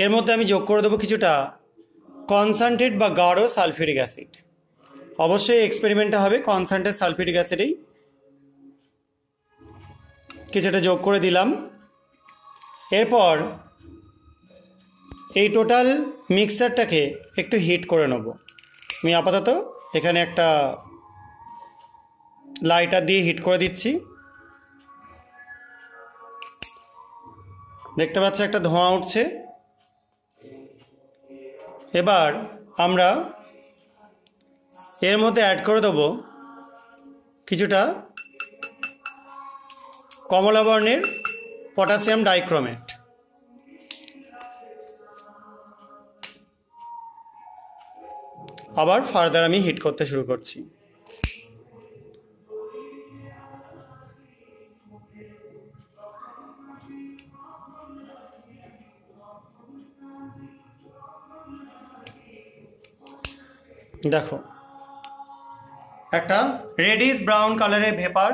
এর মধ্যে আমি যোগ করে দেবো কিছুটা কনসেন্ট্রেট বা গাঢ় সালফিউরিক অ্যাসিড। অবশ্যই এক্সপেরিমেন্টটা হবে কনসেন্ট্রেট সালফিউরিক অ্যাসিডেই। কিছুটা যোগ করে দিলাম। এরপর এই টোটাল মিক্সচারটাকে একটু হিট করে নেব। আমি আপাতত এখানে একটা লাইটার দিয়ে হিট করে দিচ্ছি। দেখতে পাচ্ছি একটা ধোঁয়া উঠছে। এবার আমরা এর মধ্যে অ্যাড করে দেবো কিছুটা কমলা বর্ণের পটাশিয়াম ডাইক্রোমেট। আবার ফার্দার আমি হিট করতে শুরু করছি। দেখো একটা রেডিশ ব্রাউন কালারের ভেপার